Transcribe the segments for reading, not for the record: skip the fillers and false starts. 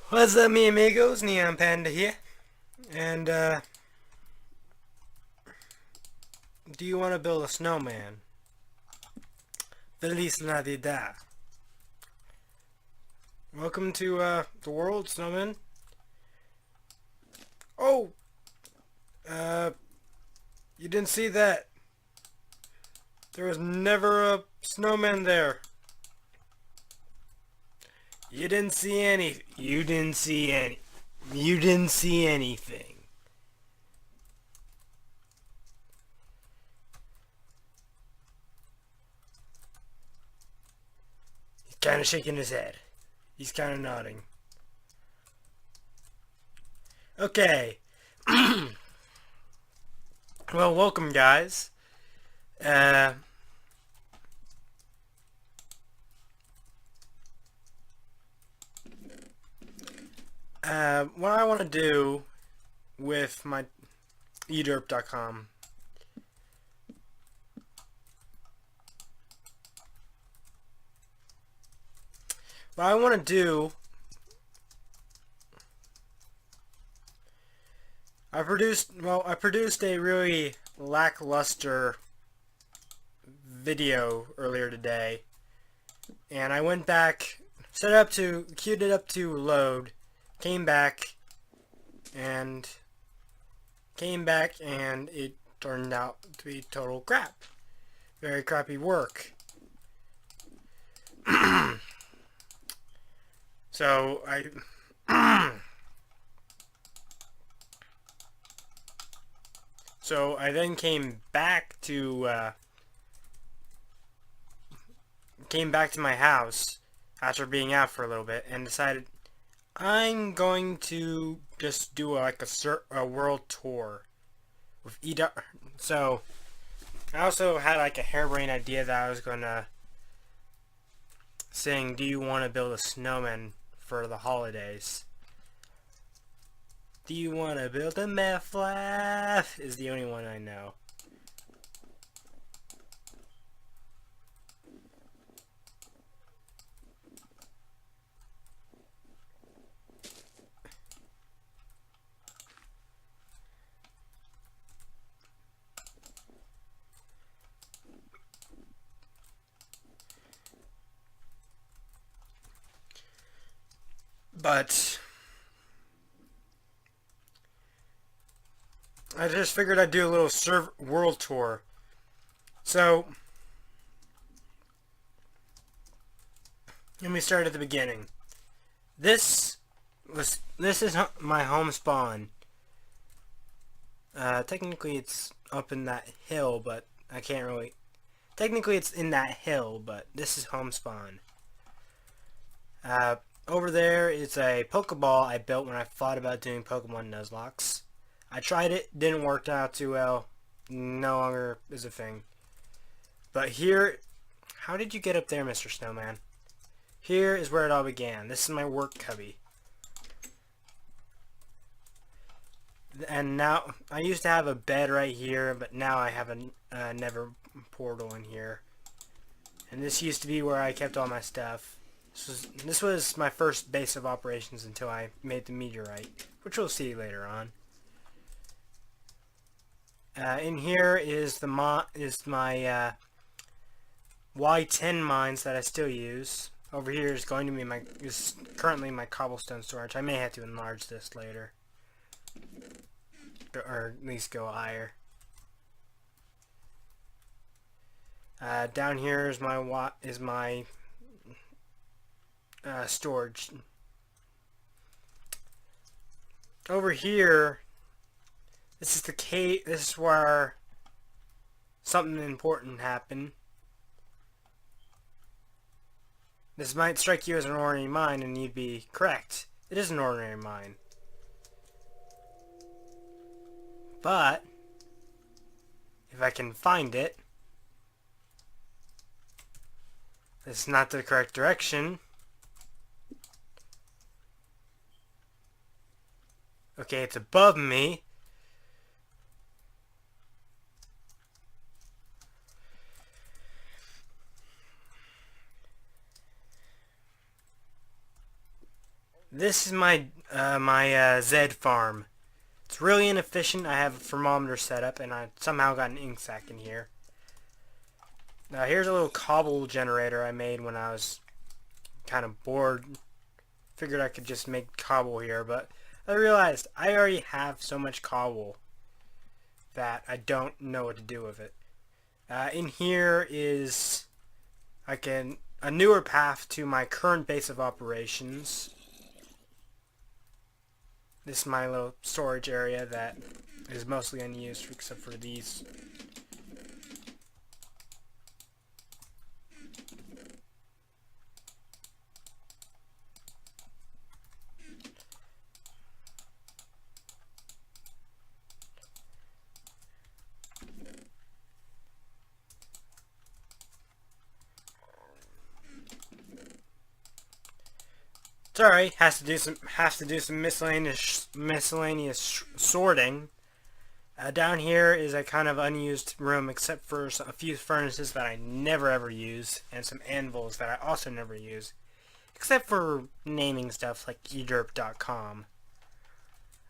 What's up, me amigos? Neon Panda here. And, do you want to build a snowman? Feliz Navidad. Welcome to, the world, snowman. Oh! Uh, you didn't see that. There was never a snowman there. You didn't see any. You didn't see any. You didn't see anything. He's kind of shaking his head. He's kind of nodding. Okay. Well, welcome, guys. Uh, what I want to do with my eDerp.com. What I want to do, I produced a really lackluster video earlier today, and I went back, queued it up to load, came back, and it turned out to be total crap. Very crappy work. So I then came back to my house after being out for a little bit and decided I'm going to just do a world tour with eDark. So I also had like a harebrained idea that I was gonna sing, "Do you want to build a snowman for the holidays?" Do you want to build a meth lab? Is the only one I know. But I just figured I'd do a little world tour. So let me start at the beginning. This is my home spawn. Technically it's up in that hill, but I can't really. Technically it's in that hill, but this is home spawn. Over there is a Pokeball I built when I thought about doing Pokemon Nuzlocks. I tried it, didn't work out too well. No longer is a thing. But here, how did you get up there, Mr. Snowman? Here is where it all began. This is my work cubby. And now, I used to have a bed right here, but now I have a Never portal in here. And this used to be where I kept all my stuff. This was my first base of operations until I made the meteorite, which we'll see later on. In here is my Y10 mines that I still use. Over here is going to be currently my cobblestone storage. I may have to enlarge this later, or at least go higher. Down here is my storage. Over here, this is the cave. This is where something important happened. This might strike you as an ordinary mine, and you'd be correct. It is an ordinary mine. But if I can find it, it's not the correct direction. Okay, it's above me. This is my Z farm. It's really inefficient. I have a thermometer set up, and I somehow got an ink sac in here. Now here's a little cobble generator I made when I was kind of bored. Figured I could just make cobble here, but I realized I already have so much cobble that I don't know what to do with it. In here is a newer path to my current base of operations. This is my little storage area that is mostly unused except for these. Sorry, have to do some miscellaneous sorting. Down here is a kind of unused room except for a few furnaces that I never ever use and some anvils that I also never use except for naming stuff like ederp.com.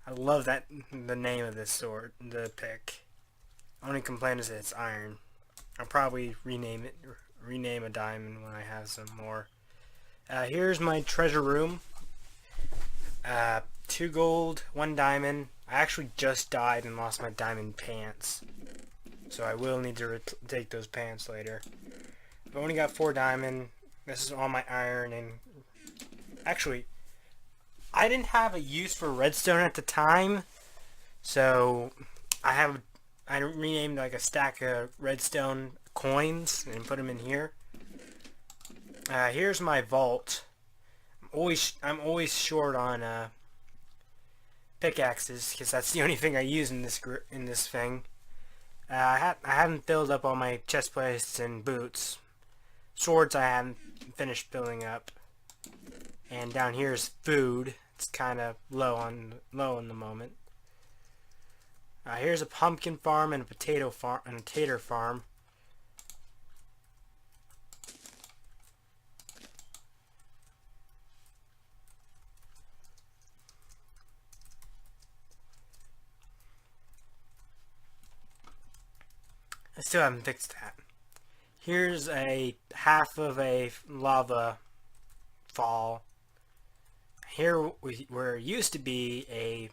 I love the name of this sword, the pick. Only complaint is that it's iron. I'll probably rename a diamond when I have some more. Here's my treasure room. 2 gold, 1 diamond. I actually just died and lost my diamond pants, so I will need to take those pants later. I've only got 4 diamond. This is all my iron, and actually, I didn't have a use for redstone at the time, so I renamed like a stack of redstone coins and put them in here. Here's my vault. I'm always short on pickaxes because that's the only thing I use in this thing. I haven't filled up all my chest plates and boots. Swords I haven't finished filling up. And down here is food. It's kind of low in the moment. Here's a pumpkin farm and a potato farm and a tater farm. I still haven't fixed that. Here's a half of a lava fall. Here where it used to be a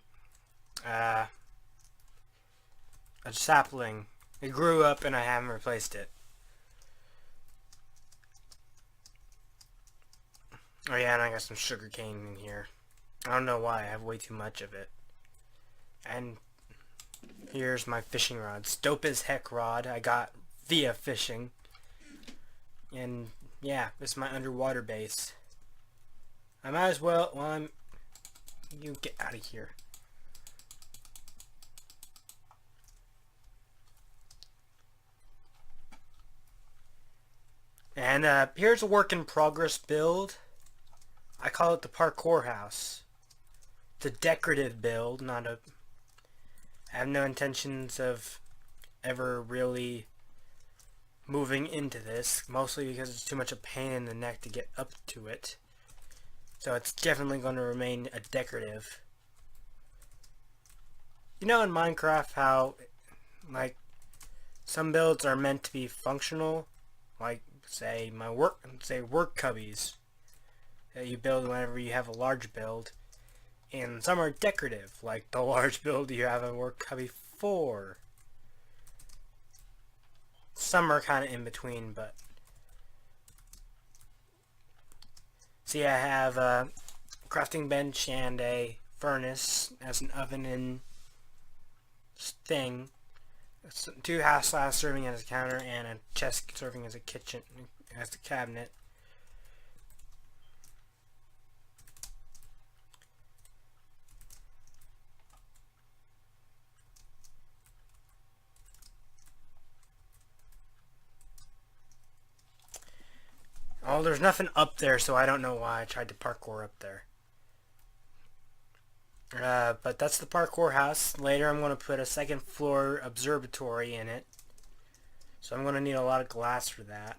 sapling. It grew up and I haven't replaced it. Oh yeah, and I got some sugar cane in here. I don't know why, I have way too much of it. And here's my fishing rods. Dope as heck rod I got via fishing. And yeah, this is my underwater base. I might as well, you get out of here. And here's a work in progress build. I call it the parkour house. It's a decorative build, not a... I have no intentions of ever really moving into this, mostly because it's too much a pain in the neck to get up to it. So it's definitely going to remain a decorative. You know in Minecraft how, like, some builds are meant to be functional, like, say, work cubbies that you build whenever you have a large build. And some are decorative, like the large build you have a work cubby for. Some are kind of in between, but... See, I have a crafting bench and a furnace as an oven and thing. 2 half slabs serving as a counter and a chest serving as a kitchen, as a cabinet. Oh, there's nothing up there, so I don't know why I tried to parkour up there. But that's the parkour house. Later I'm going to put a 2nd floor observatory in it. So I'm going to need a lot of glass for that.